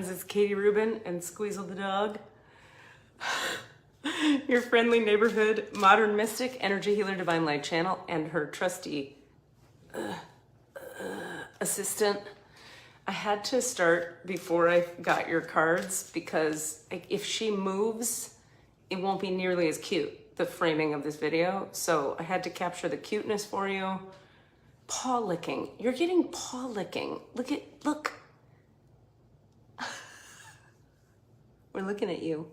It's Katie Rubin and Squeezle the dog. Your friendly neighborhood modern mystic, energy healer, divine light channel, and her trusty assistant. I had to start before I got your cards because if she moves, it won't be nearly as cute, the framing of this video. So I had to capture the cuteness for you. Paw licking. You're getting paw licking. Look. We're looking at you.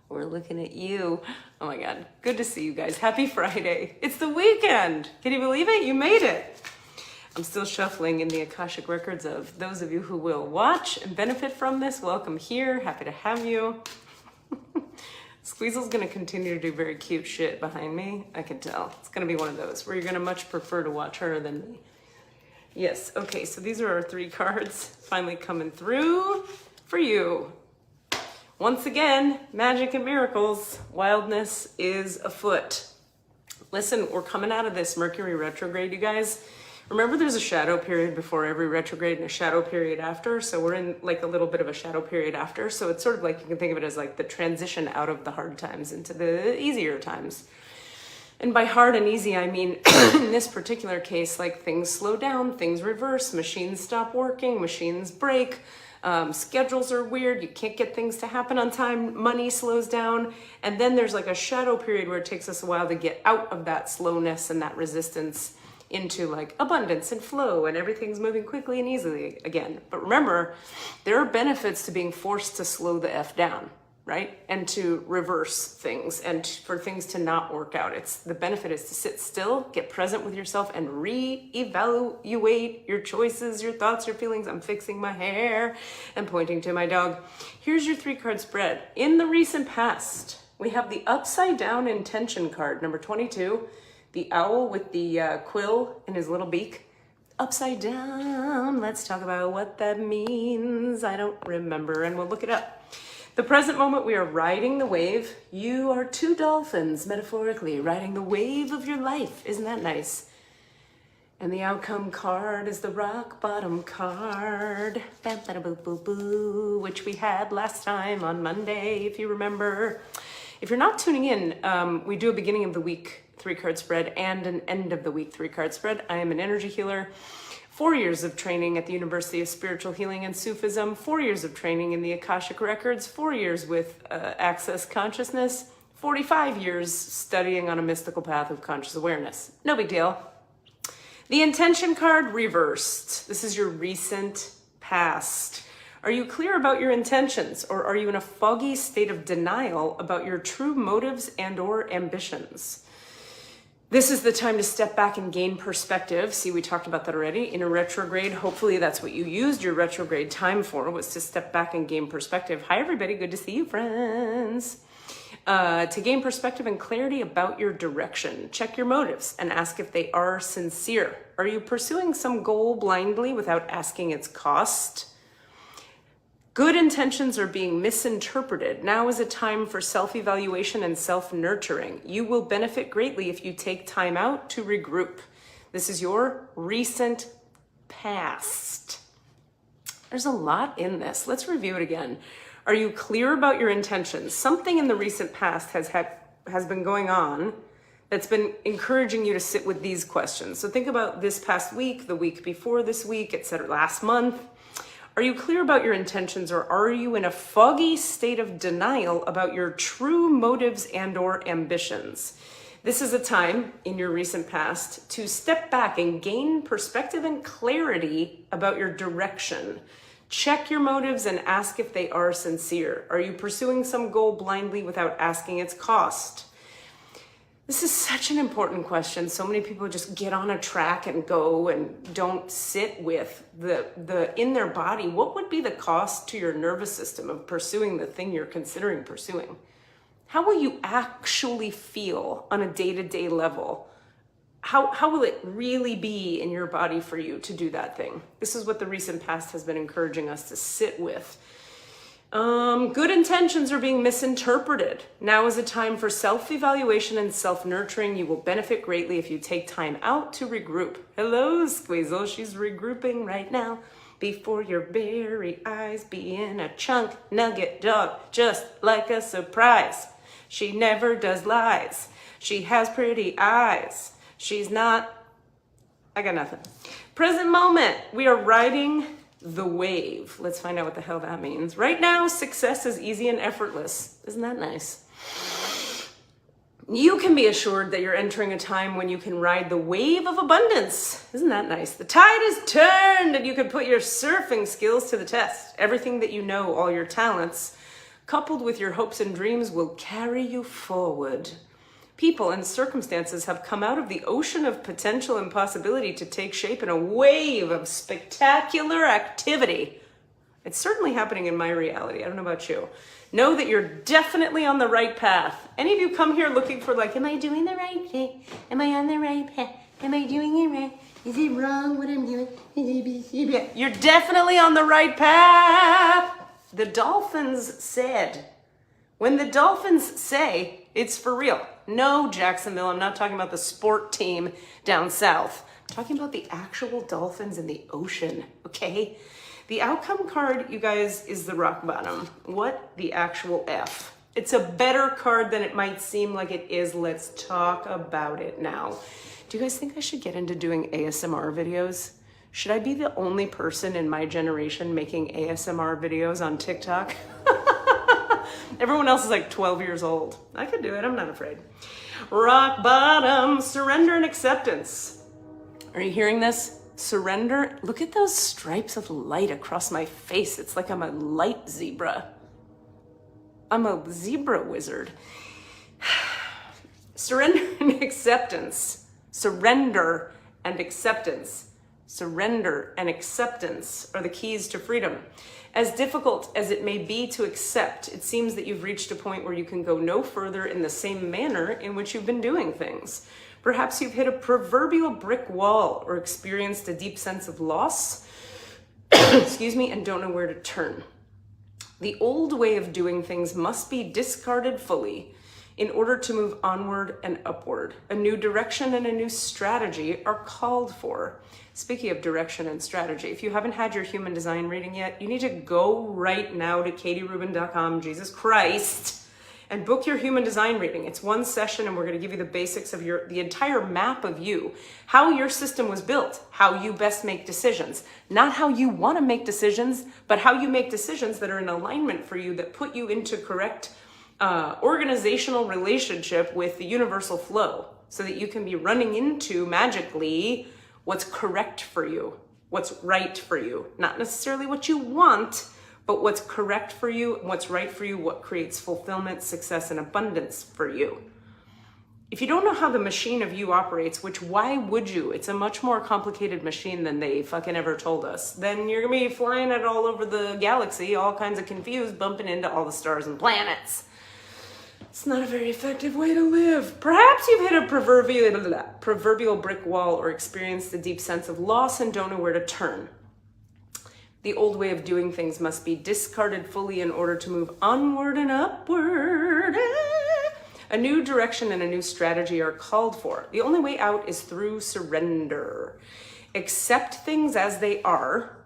We're looking at you. Oh my God. Good to see you guys. Happy Friday. It's the weekend. Can you believe it? You made it. I'm still shuffling in the Akashic records of those of you who will watch and benefit from this. Welcome here. Happy to have you. Squeezle's going to continue to do very cute shit behind me. I can tell. It's going to be one of those where you're going to much prefer to watch her than me. Yes. Okay. So these are our 3 cards finally coming through for you. Once again, magic and miracles, wildness is afoot. Listen, we're coming out of this Mercury retrograde, you guys. Remember there's a shadow period before every retrograde and a shadow period after. So we're in like a little bit of a shadow period after. So it's sort of like, you can think of it as like the transition out of the hard times into the easier times. And by hard and easy, I mean, in this particular case, like things slow down, things reverse, machines stop working, machines break. Schedules are weird. You can't get things to happen on time. Money slows down. And then there's like a shadow period where it takes us a while to get out of that slowness and that resistance into like abundance and flow and everything's moving quickly and easily again. But remember, there are benefits to being forced to slow the F down, right? And to reverse things and for things to not work out. The benefit is to sit still, get present with yourself and reevaluate your choices, your thoughts, your feelings. I'm fixing my hair and pointing to my dog. Here's your 3-card spread. In the recent past, we have the upside down intention card, number 22, the owl with the quill in his little beak. Upside down. Let's talk about what that means. I don't remember and we'll look it up. The present moment, we are riding the wave. You are 2 dolphins, metaphorically, riding the wave of your life. Isn't that nice? And the outcome card is the rock bottom card, bam, bada, boo, boo, boo, which we had last time on Monday, if you remember. If you're not tuning in, we do a beginning of the week 3-card spread and an end of the week 3-card spread. I am an energy healer. 4 years of training at the University of Spiritual Healing and Sufism, 4 years of training in the Akashic Records, 4 years with Access Consciousness, 45 years studying on a mystical path of conscious awareness. No big deal. The intention card reversed. This is your recent past. Are you clear about your intentions, or are you in a foggy state of denial about your true motives and/or ambitions? This is the time to step back and gain perspective. See, we talked about that already. In a retrograde, hopefully that's what you used your retrograde time for, was to step back and gain perspective. Hi, everybody. Good to see you, friends. To gain perspective and clarity about your direction. Check your motives and ask if they are sincere. Are you pursuing some goal blindly without asking its cost? Good intentions are being misinterpreted. Now is a time for self-evaluation and self-nurturing. You will benefit greatly if you take time out to regroup. This is your recent past. There's a lot in this. Let's review it again. Are you clear about your intentions? Something in the recent past has been going on that's been encouraging you to sit with these questions. So think about this past week, the week before this week, etc., last month. Are you clear about your intentions, or are you in a foggy state of denial about your true motives and/or ambitions? This is a time in your recent past to step back and gain perspective and clarity about your direction. Check your motives and ask if they are sincere. Are you pursuing some goal blindly without asking its cost? This is such an important question. So many people just get on a track and go and don't sit with the in their body. What would be the cost to your nervous system of pursuing the thing you're considering pursuing? How will you actually feel on a day-to-day level? How will it really be in your body for you to do that thing? This is what the recent past has been encouraging us to sit with. Good intentions are being misinterpreted. Now is a time for self-evaluation and self-nurturing. You will benefit greatly if you take time out to regroup. Hello, Squeezle. She's regrouping right now. before your very eyes, being a chunk nugget dog, just like a surprise. She never does lies. She has pretty eyes. She's not, I got nothing. Present moment, we are riding the wave. Let's find out what the hell that means. Right now, success is easy and effortless. Isn't that nice? You can be assured that you're entering a time when you can ride the wave of abundance. Isn't that nice? The tide is turned and you can put your surfing skills to the test. Everything that you know, all your talents, coupled with your hopes and dreams, will carry you forward. People and circumstances have come out of the ocean of potential and possibility to take shape in a wave of spectacular activity. It's certainly happening in my reality. I don't know about you. Know that you're definitely on the right path. Any of you come here looking for like, am I doing the right thing? Am I on the right path? Am I doing it right? Is it wrong what I'm doing? You're definitely on the right path. The dolphins said. When the dolphins say, it's for real. No, Jacksonville, I'm not talking about the sport team down south. I'm talking about the actual dolphins in the ocean, okay? The outcome card, you guys, is the rock bottom. What the actual F? It's a better card than it might seem like it is. Let's talk about it now. Do you guys think I should get into doing ASMR videos? Should I be the only person in my generation making ASMR videos on TikTok? Everyone else is like 12 years old. I could do it, I'm not afraid. Rock bottom, surrender and acceptance. Are you hearing this? Surrender. Look at those stripes of light across my face. It's like I'm a light zebra. I'm a zebra wizard. Surrender and acceptance. Surrender and acceptance. Surrender and acceptance are the keys to freedom. As difficult as it may be to accept, it seems that you've reached a point where you can go no further in the same manner in which you've been doing things. Perhaps you've hit a proverbial brick wall or experienced a deep sense of loss, excuse me, and don't know where to turn. The old way of doing things must be discarded fully in order to move onward and upward. A new direction and a new strategy are called for. Speaking of direction and strategy, if you haven't had your human design reading yet, you need to go right now to katierubin.com, Jesus Christ, and book your human design reading. It's one session and we're going to give you the basics of the entire map of you, how your system was built, how you best make decisions, not how you want to make decisions, but how you make decisions that are in alignment for you, that put you into correct organizational relationship with the universal flow, so that you can be running into magically what's correct for you, what's right for you, not necessarily what you want, but what's correct for you, what's right for you, what creates fulfillment, success, and abundance for you. If you don't know how the machine of you operates, which why would you? It's a much more complicated machine than they fucking ever told us. Then you're gonna be flying it all over the galaxy, all kinds of confused, bumping into all the stars and planets. It's not a very effective way to live. Perhaps you've hit a proverbial brick wall or experienced a deep sense of loss and don't know where to turn. The old way of doing things must be discarded fully in order to move onward and upward. A new direction and a new strategy are called for. The only way out is through surrender. Accept things as they are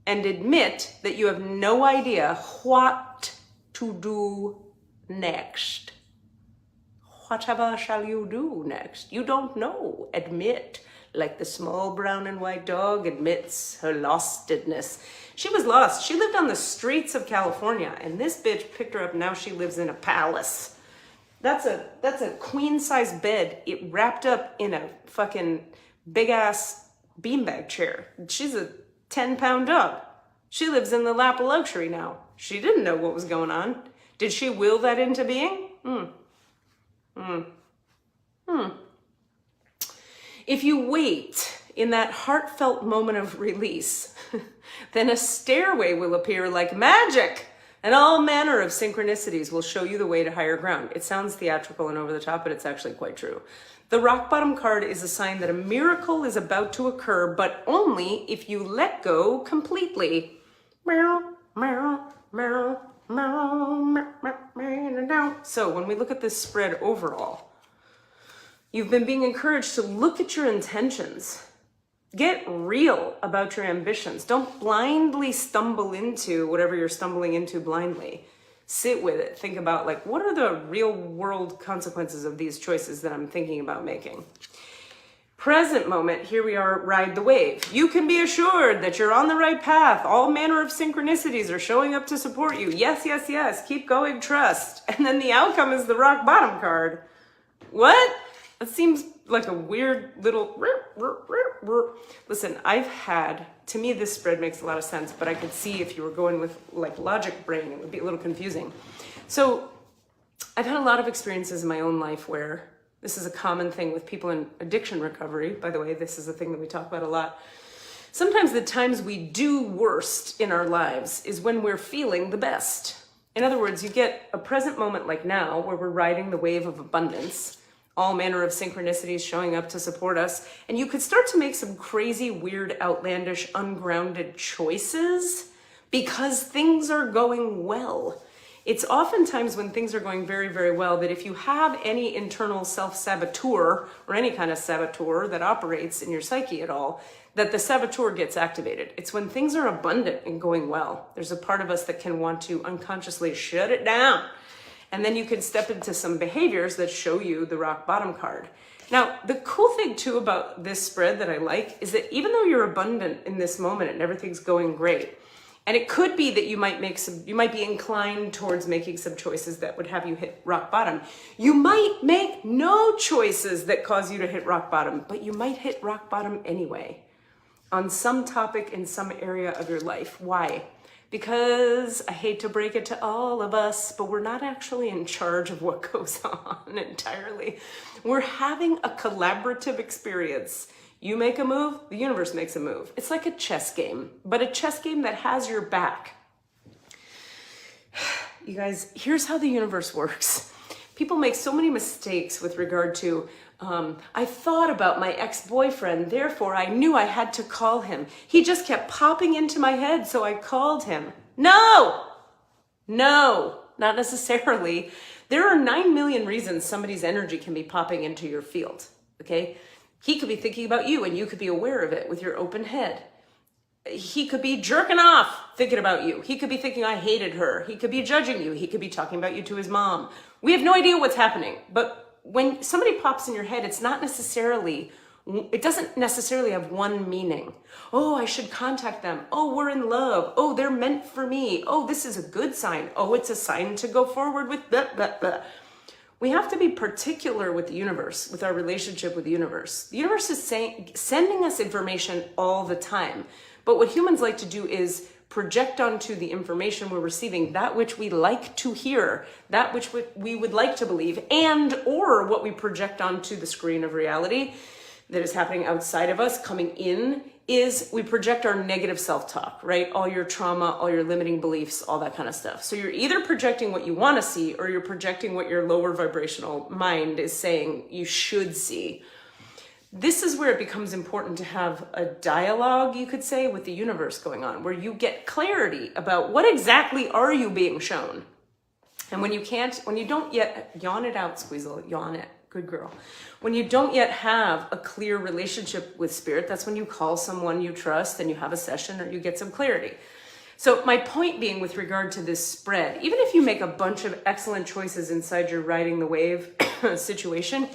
and admit that you have no idea what to do next. Whatever shall you do next? You don't know. Admit, like the small brown and white dog admits her lostedness. She was lost. She lived on the streets of California, and this bitch picked her up. Now she lives in a palace. That's a queen-size bed. It wrapped up in a fucking big-ass beanbag chair. She's a 10-pound dog. She lives in the lap of luxury now. She didn't know what was going on. Did she will that into being? If you wait in that heartfelt moment of release, then a stairway will appear like magic, and all manner of synchronicities will show you the way to higher ground. It sounds theatrical and over the top, but it's actually quite true. The rock bottom card is a sign that a miracle is about to occur, but only if you let go completely. So when we look at this spread overall, you've been being encouraged to look at your intentions Get real about your ambitions. Don't blindly stumble into whatever you're stumbling into blindly. Sit with it. Think about, like, what are the real world consequences of these choices that I'm thinking about making? Present moment, here we are, ride the wave. You can be assured that you're on the right path. All manner of synchronicities are showing up to support you. Yes, yes, yes. Keep going, trust. And then the outcome is the rock bottom card. What? That seems like a weird little... Listen, to me this spread makes a lot of sense, but I could see if you were going with like logic brain, it would be a little confusing. So I've had a lot of experiences in my own life where this is a common thing with people in addiction recovery. By the way, this is a thing that we talk about a lot. Sometimes the times we do worst in our lives is when we're feeling the best. In other words, you get a present moment like now where we're riding the wave of abundance, all manner of synchronicities showing up to support us, and you could start to make some crazy, weird, outlandish, ungrounded choices because things are going well. It's oftentimes when things are going very, very well that if you have any internal self-saboteur or any kind of saboteur that operates in your psyche at all, that the saboteur gets activated. It's when things are abundant and going well. There's a part of us that can want to unconsciously shut it down. And then you can step into some behaviors that show you the rock bottom card. Now, the cool thing too about this spread that I like is that even though you're abundant in this moment and everything's going great, and it could be that you might be inclined towards making some choices that would have you hit rock bottom. You might make no choices that cause you to hit rock bottom, but you might hit rock bottom anyway on some topic in some area of your life. Why? Because I hate to break it to all of us, but we're not actually in charge of what goes on entirely. We're having a collaborative experience. You make a move, the universe makes a move. It's like a chess game, but a chess game that has your back. You guys, here's how the universe works. People make so many mistakes with regard to, I thought about my ex-boyfriend, therefore I knew I had to call him. He just kept popping into my head, so I called him. No, not necessarily. There are 9 million reasons somebody's energy can be popping into your field, okay? He could be thinking about you and you could be aware of it with your open head. He could be jerking off thinking about you. He could be thinking, I hated her. He could be judging you. He could be talking about you to his mom. We have no idea what's happening. But when somebody pops in your head, it doesn't necessarily have one meaning. Oh, I should contact them. Oh, we're in love. Oh, they're meant for me. Oh, this is a good sign. Oh, it's a sign to go forward with blah, blah, blah. We have to be particular with the universe, with our relationship with the universe. The universe is sending us information all the time. But what humans like to do is project onto the information we're receiving that which we like to hear, that which we would like to believe, and or what we project onto the screen of reality that is happening outside of us, coming in, is we project our negative self-talk, right? All your trauma, all your limiting beliefs, all that kind of stuff. So you're either projecting what you want to see or you're projecting what your lower vibrational mind is saying you should see. This is where it becomes important to have a dialogue, you could say, with the universe going on, where you get clarity about what exactly are you being shown. And when you don't yet, yawn it out, Squeezel, yawn it. Good girl. When you don't yet have a clear relationship with spirit, that's when you call someone you trust and you have a session or you get some clarity. So my point being with regard to this spread, even if you make a bunch of excellent choices inside your riding the wave situation,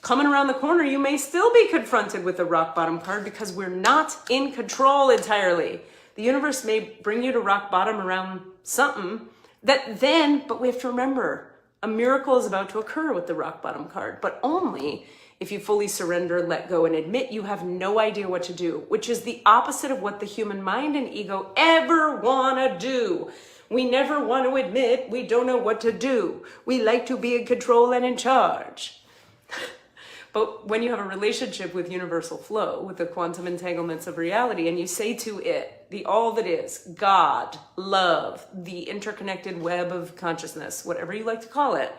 coming around the corner, you may still be confronted with a rock bottom card because we're not in control entirely. The universe may bring you to rock bottom around something but we have to remember, a miracle is about to occur with the rock bottom card, but only if you fully surrender, let go, and admit you have no idea what to do, which is the opposite of what the human mind and ego ever want to do. We never want to admit we don't know what to do. We like to be in control and in charge. But when you have a relationship with universal flow, with the quantum entanglements of reality, and you say to it, the all that is, God, love, the interconnected web of consciousness, whatever you like to call it,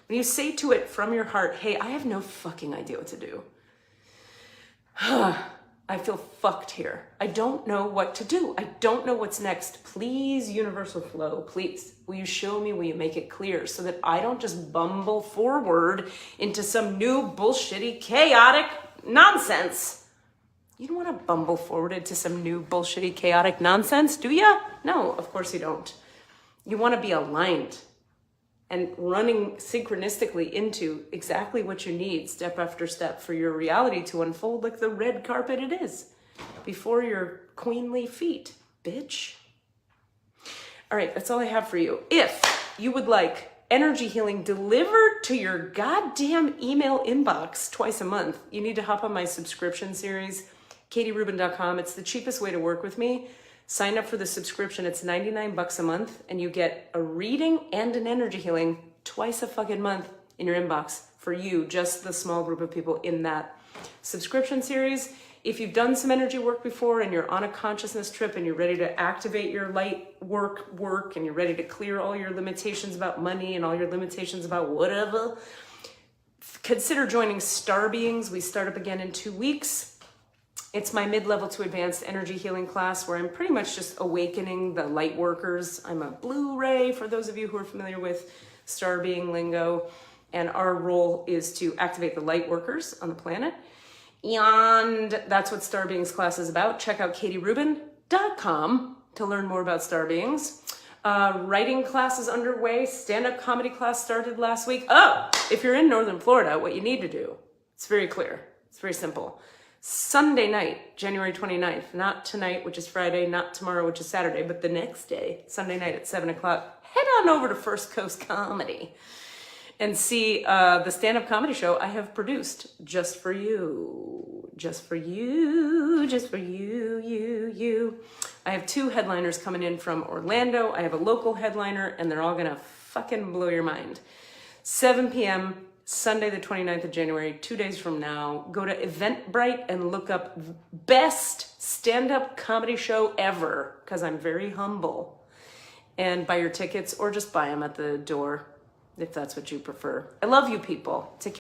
when you say to it from your heart, hey, I have no fucking idea what to do. I feel fucked here. I don't know what to do. I don't know what's next. Please, universal flow, please. Will you show me, will you make it clear so that I don't just bumble forward into some new bullshitty, chaotic nonsense? You don't want to bumble forwarded to some new bullshitty, chaotic nonsense, do ya? No, of course you don't. You want to be aligned and running synchronistically into exactly what you need step after step for your reality to unfold like the red carpet it is before your queenly feet, bitch. All right, that's all I have for you. If you would like energy healing delivered to your goddamn email inbox twice a month, you need to hop on my subscription series, katierubin.com. It's the cheapest way to work with me. Sign up for the subscription. It's $99 a month, and you get a reading and an energy healing twice a fucking month in your inbox for you, just the small group of people in that subscription series. If you've done some energy work before and you're on a consciousness trip and you're ready to activate your light work and you're ready to clear all your limitations about money and all your limitations about whatever, consider joining Star Beings. We start up again in 2 weeks. It's my mid-level to advanced energy healing class where I'm pretty much just awakening the light workers. I'm a Blu-ray for those of you who are familiar with Star Being lingo. And our role is to activate the light workers on the planet. And that's what Star Beings class is about. Check out katierubin.com to learn more about Star Beings. Writing class is underway. Stand-up comedy class started last week. Oh, if you're in Northern Florida, what you need to do, it's very clear. It's very simple. Sunday night, January 29th, not tonight, which is Friday, not tomorrow, which is Saturday, but the next day, Sunday night at 7 o'clock, head on over to First Coast Comedy and see the stand-up comedy show I have produced just for you. Just for you, just for you, you. I have 2 headliners coming in from Orlando. I have a local headliner, and they're all gonna fucking blow your mind. 7 p.m., Sunday, the 29th of January, 2 days from now. Go to Eventbrite and look up best stand-up comedy show ever, because I'm very humble. And buy your tickets, or just buy them at the door, if that's what you prefer. I love you people. Take care.